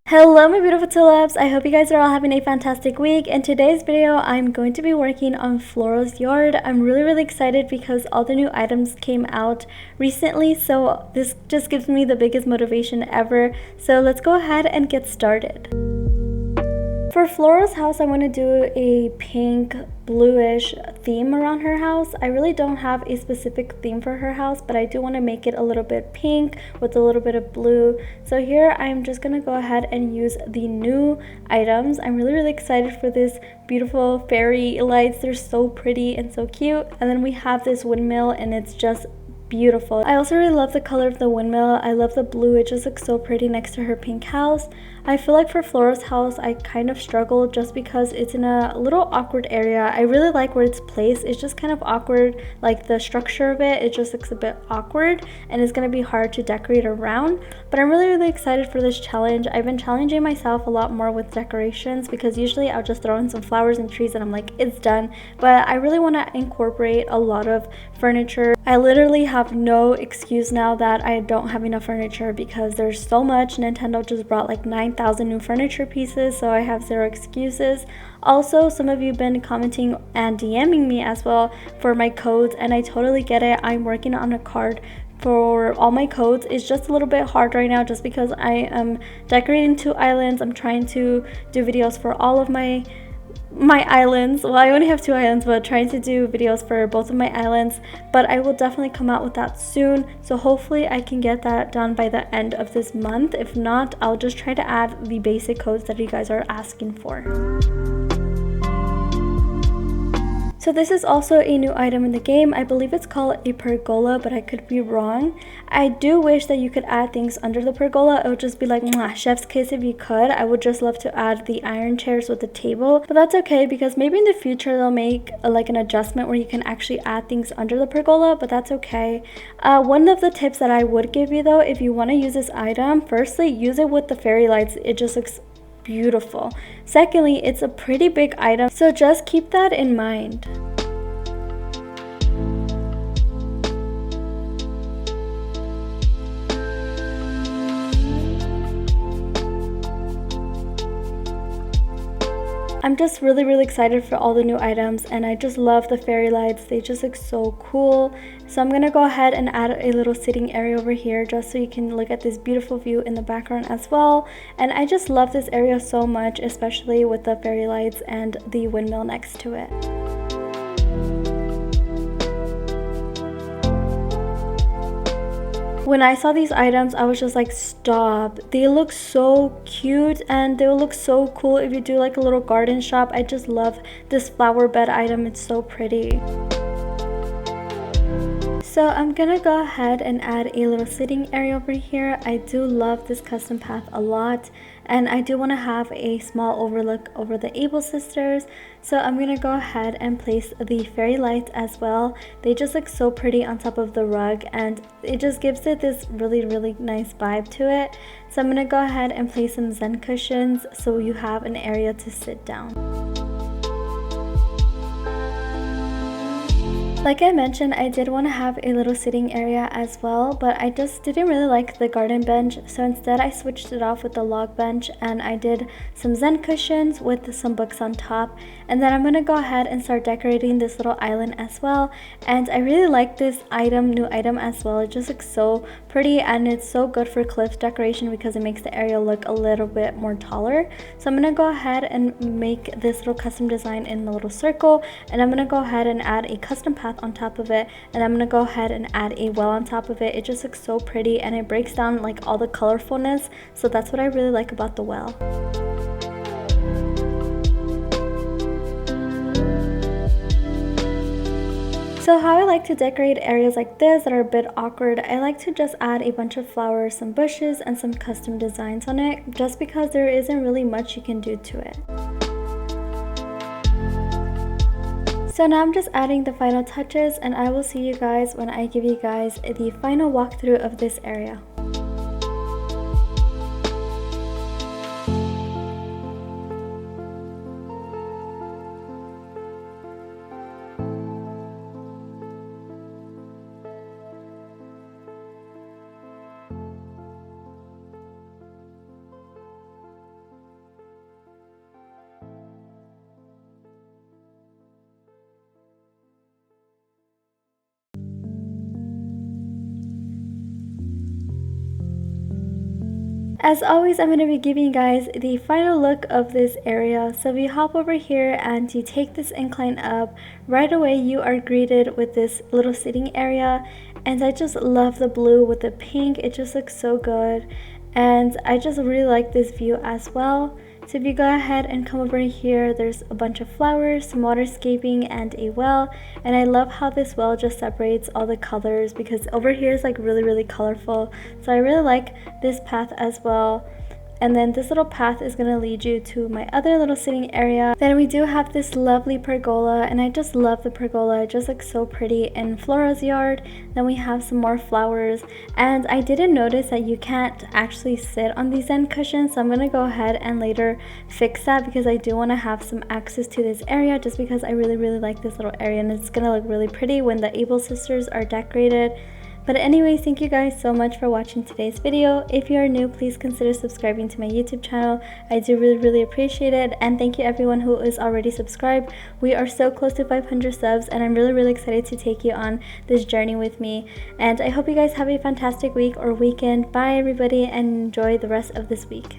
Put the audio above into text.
Hello my beautiful tulips, I hope you guys are all having a fantastic week. In today's video, I'm going to be working on Flora's yard. I'm really excited because all the new items came out recently, so this just gives me the biggest motivation ever. So let's go ahead and get started. For Flora's house, I want to do a pink bluish theme around her house. I really don't have a specific theme for her house, but I do want to make it a little bit pink with a little bit of blue. So here I'm just going to go ahead and use the new items. I'm really excited for this beautiful fairy lights. They're so pretty and so cute. And then we have this windmill and it's just beautiful. I also really love the color of the windmill. I love the blue. It just looks so pretty next to her pink house. I feel like for Flora's house, I kind of struggled just because it's in a little awkward area. I really like where it's placed. It's just kind of awkward, like the structure of it just looks a bit awkward and it's going to be hard to decorate around. But I'm really excited for this challenge. I've been challenging myself a lot more with decorations because usually I'll just throw in some flowers and trees and I'm like, it's done. But I really want to incorporate a lot of furniture. I literally have no excuse now that I don't have enough furniture because there's so much. Nintendo just brought like 9,000 new furniture pieces, so I have zero excuses. Also, some of you have been commenting and DMing me as well for my codes, and I totally get it. I'm working on a card for all my codes. It's just a little bit hard right now just because I am decorating 2 islands. I'm trying to do videos for all of my islands. Well, I only have 2 islands, but trying to do videos for both of my islands. But I will definitely come out with that soon, so hopefully I can get that done by the end of this month. If not, I'll just try to add the basic codes that you guys are asking for. So this is also a new item in the game. I believe it's called a pergola, but I could be wrong. I do wish that you could add things under the pergola. It would just be like, mwah, chef's kiss if you could. I would just love to add the iron chairs with the table, but that's okay because maybe in the future they'll make like an adjustment where you can actually add things under the pergola, but that's okay. One of the tips that I would give you though, if you want to use this item, firstly, use it with the fairy lights. It just looks beautiful. Secondly, it's a pretty big item, so just keep that in mind. I'm just really excited for all the new items, and I just love the fairy lights. They just look so cool. So I'm gonna go ahead and add a little sitting area over here just so you can look at this beautiful view in the background as well. And I just love this area so much, especially with the fairy lights and the windmill next to it. When I saw these items, I was just like, stop. They look so cute and they will look so cool if you do like a little garden shop. I just love this flower bed item. It's so pretty. So I'm gonna go ahead and add a little sitting area over here. I do love this custom path a lot, and I do want to have a small overlook over the Able sisters. So I'm gonna go ahead and place the fairy lights as well. They just look so pretty on top of the rug, and it just gives it this really nice vibe to it. So I'm gonna go ahead and place some Zen cushions so you have an area to sit down. Like I mentioned, I did want to have a little sitting area as well, but I just didn't really like the garden bench, so instead I switched it off with the log bench, and I did some Zen cushions with some books on top. And then I'm going to go ahead and start decorating this little island as well. And I really like this new item as well. It just looks so pretty, and it's so good for cliff decoration because it makes the area look a little bit more taller. So I'm going to go ahead and make this little custom design in the little circle, and I'm going to go ahead and add a custom path on top of it, and I'm gonna go ahead and add a well on top of it. It just looks so pretty and it breaks down like all the colorfulness, so that's what I really like about the well. So how I like to decorate areas like this that are a bit awkward, I like to just add a bunch of flowers, some bushes, and some custom designs on it, just because there isn't really much you can do to it. So now I'm just adding the final touches, and I will see you guys when I give you guys the final walkthrough of this area. As always, I'm going to be giving you guys the final look of this area. So if you hop over here and you take this incline up, right away you are greeted with this little sitting area, and I just love the blue with the pink. It just looks so good, and I just really like this view as well. So if you go ahead and come over here, there's a bunch of flowers, some waterscaping, and a well. And I love how this well just separates all the colors, because over here is like really colorful. So I really like this path as well. And then this little path is going to lead you to my other little sitting area. Then we do have this lovely pergola, and I just love the pergola. It just looks so pretty in Flora's yard. Then we have some more flowers, and I didn't notice that you can't actually sit on these end cushions, so I'm going to go ahead and later fix that, because I do want to have some access to this area, just because I really like this little area, and it's going to look really pretty when the Able sisters are decorated. But anyways, thank you guys so much for watching today's video. If you are new, please consider subscribing to my YouTube channel. I do really appreciate it. And thank you everyone who is already subscribed. We are so close to 500 subs, and I'm really excited to take you on this journey with me. And I hope you guys have a fantastic week or weekend. Bye everybody, and enjoy the rest of this week.